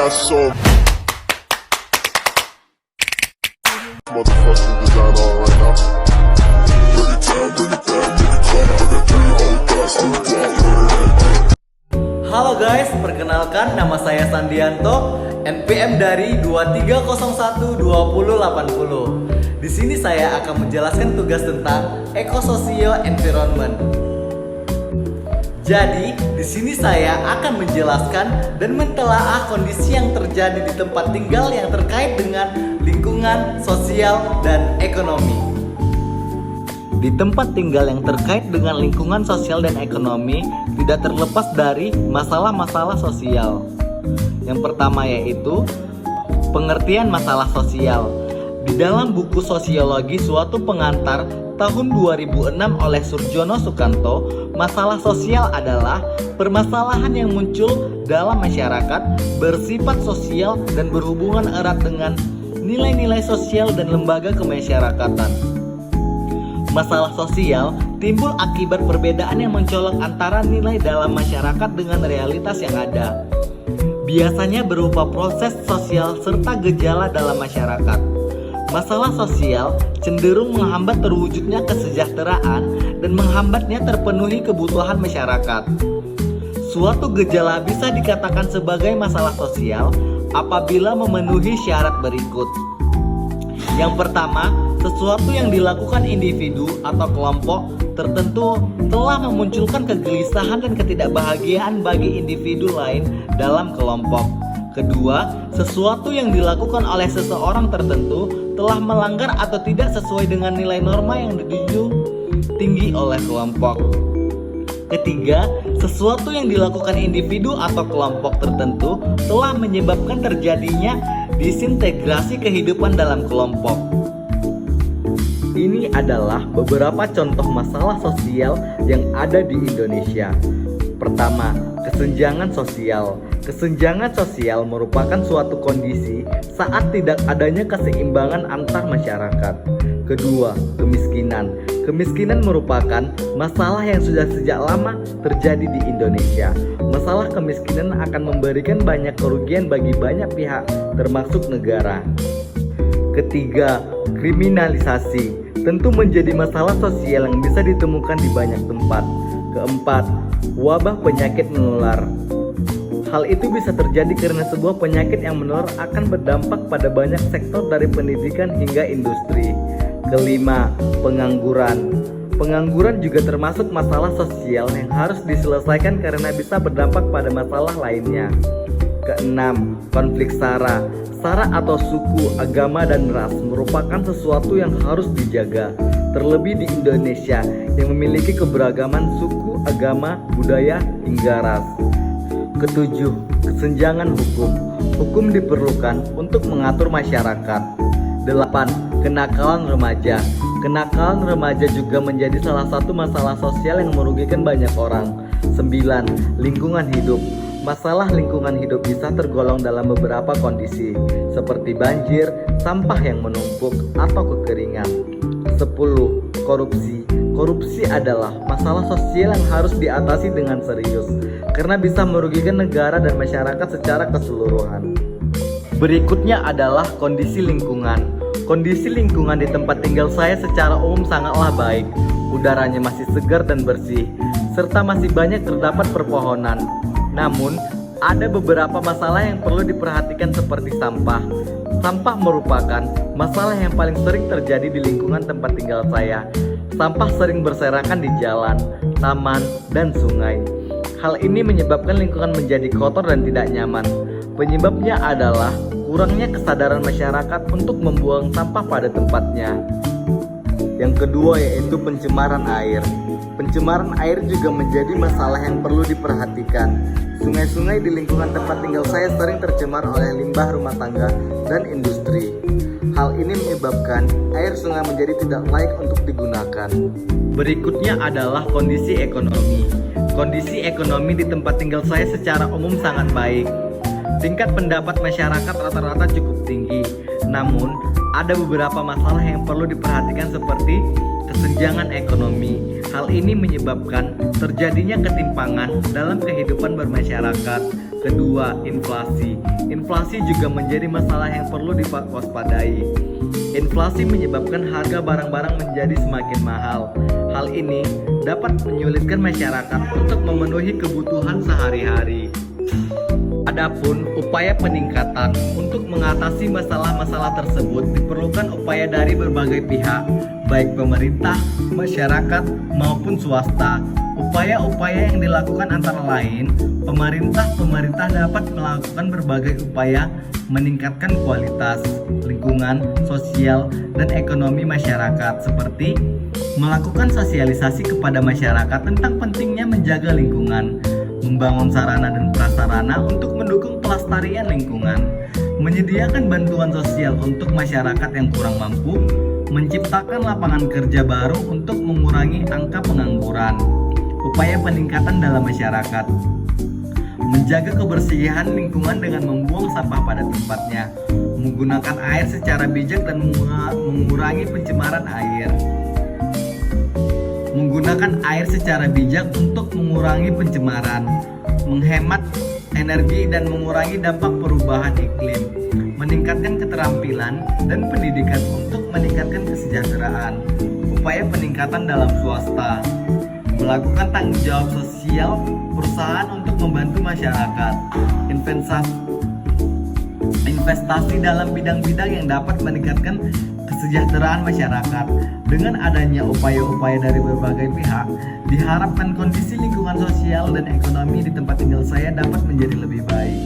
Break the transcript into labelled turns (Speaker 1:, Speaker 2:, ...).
Speaker 1: got some motherfucking design on right now. Bring it down, bring it down, bring it down. I got 3 old guys to
Speaker 2: Halo guys, perkenalkan nama saya Sandianto, NPM dari 23012080. Di sini saya akan menjelaskan tugas tentang ekososio environment. Jadi, di sini saya akan menjelaskan dan mentelaah kondisi yang terjadi di tempat tinggal yang terkait dengan lingkungan, sosial, dan ekonomi. Di tempat tinggal yang terkait dengan lingkungan sosial dan ekonomi tidak terlepas dari masalah-masalah sosial. Yang pertama yaitu pengertian masalah sosial. Di dalam buku Sosiologi Suatu Pengantar tahun 2006 oleh Surjono Sukanto, masalah sosial adalah permasalahan yang muncul dalam masyarakat, bersifat sosial dan berhubungan erat dengan nilai-nilai sosial dan lembaga kemasyarakatan. Masalah sosial timbul akibat perbedaan yang mencolok antara nilai dalam masyarakat dengan realitas yang ada. Biasanya berupa proses sosial serta gejala dalam masyarakat. Masalah sosial cenderung menghambat terwujudnya kesejahteraan dan menghambatnya terpenuhi kebutuhan masyarakat. Suatu gejala bisa dikatakan sebagai masalah sosial apabila memenuhi syarat berikut. Yang pertama, sesuatu yang dilakukan individu atau kelompok tertentu telah memunculkan kegelisahan dan ketidakbahagiaan bagi individu lain dalam kelompok. Kedua, sesuatu yang dilakukan oleh seseorang tertentu telah melanggar atau tidak sesuai dengan nilai norma yang dijunjung tinggi oleh kelompok. Ketiga, sesuatu yang dilakukan individu atau kelompok tertentu telah menyebabkan terjadinya disintegrasi kehidupan dalam kelompok. Ini adalah beberapa contoh masalah sosial yang ada di Indonesia. Pertama, kesenjangan sosial. Kesenjangan sosial merupakan suatu kondisi saat tidak adanya keseimbangan antar masyarakat. Kedua, kemiskinan. Kemiskinan merupakan masalah yang sudah sejak lama terjadi di Indonesia. Masalah kemiskinan akan memberikan banyak kerugian bagi banyak pihak, termasuk negara. Ketiga, kriminalisasi. Tentu menjadi masalah sosial yang bisa ditemukan di banyak tempat. Keempat, wabah penyakit menular. Hal itu bisa terjadi karena sebuah penyakit yang menular akan berdampak pada banyak sektor dari pendidikan hingga industri. Kelima, pengangguran. Pengangguran juga termasuk masalah sosial yang harus diselesaikan karena bisa berdampak pada masalah lainnya. Keenam, konflik SARA. SARA atau suku, agama, dan ras merupakan sesuatu yang harus dijaga. Terlebih di Indonesia yang memiliki keberagaman suku, agama, budaya, hingga ras. Ketujuh, kesenjangan hukum. Hukum diperlukan untuk mengatur masyarakat. 8. Kenakalan remaja. Kenakalan remaja juga menjadi salah satu masalah sosial yang merugikan banyak orang. 9. Lingkungan hidup. Masalah lingkungan hidup bisa tergolong dalam beberapa kondisi, seperti banjir, sampah yang menumpuk, atau kekeringan. 10. Korupsi. Korupsi adalah masalah sosial yang harus diatasi dengan serius, karena bisa merugikan negara dan masyarakat secara keseluruhan. Berikutnya adalah kondisi lingkungan. Kondisi lingkungan di tempat tinggal saya secara umum sangatlah baik. Udaranya masih segar dan bersih, serta masih banyak terdapat perpohonan. Namun, ada beberapa masalah yang perlu diperhatikan seperti sampah. Sampah merupakan masalah yang paling sering terjadi di lingkungan tempat tinggal saya. Sampah sering berserakan di jalan, taman, dan sungai. Hal ini menyebabkan lingkungan menjadi kotor dan tidak nyaman. Penyebabnya adalah kurangnya kesadaran masyarakat untuk membuang sampah pada tempatnya. Yang kedua yaitu pencemaran air. Pencemaran air juga menjadi masalah yang perlu diperhatikan. Sungai-sungai di lingkungan tempat tinggal saya sering tercemar oleh limbah rumah tangga dan industri. Hal ini menyebabkan air sungai menjadi tidak layak untuk digunakan. Berikutnya adalah kondisi ekonomi. Kondisi ekonomi di tempat tinggal saya secara umum sangat baik. Tingkat pendapat masyarakat rata-rata cukup tinggi. Namun, ada beberapa masalah yang perlu diperhatikan seperti kesenjangan ekonomi. Hal ini menyebabkan terjadinya ketimpangan dalam kehidupan bermasyarakat. Kedua, inflasi. Inflasi juga menjadi masalah yang perlu diwaspadai. Inflasi menyebabkan harga barang-barang menjadi semakin mahal. Hal ini dapat menyulitkan masyarakat untuk memenuhi kebutuhan sehari-hari. Adapun upaya peningkatan untuk mengatasi masalah-masalah tersebut diperlukan upaya dari berbagai pihak, baik pemerintah, masyarakat, maupun swasta. Upaya-upaya yang dilakukan antara lain, pemerintah dapat melakukan berbagai upaya meningkatkan kualitas lingkungan, sosial, dan ekonomi masyarakat, seperti melakukan sosialisasi kepada masyarakat tentang pentingnya menjaga lingkungan, membangun sarana dan prasarana untuk mendukung pelestarian lingkungan, menyediakan bantuan sosial untuk masyarakat yang kurang mampu, menciptakan lapangan kerja baru untuk mengurangi angka pengangguran. Upaya peningkatan dalam masyarakat, menjaga kebersihan lingkungan dengan membuang sampah pada tempatnya, menggunakan air secara bijak dan mengurangi pencemaran air. Menggunakan air secara bijak untuk mengurangi pencemaran, menghemat energi dan mengurangi dampak perubahan iklim, meningkatkan keterampilan dan pendidikan untuk meningkatkan kesejahteraan. Upaya peningkatan dalam swasta, melakukan tanggung jawab sosial perusahaan untuk membantu masyarakat, investasi dalam bidang-bidang yang dapat meningkatkan kesejahteraan masyarakat. Dengan adanya upaya-upaya dari berbagai pihak, diharapkan kondisi lingkungan sosial dan ekonomi di tempat tinggal saya dapat menjadi lebih baik.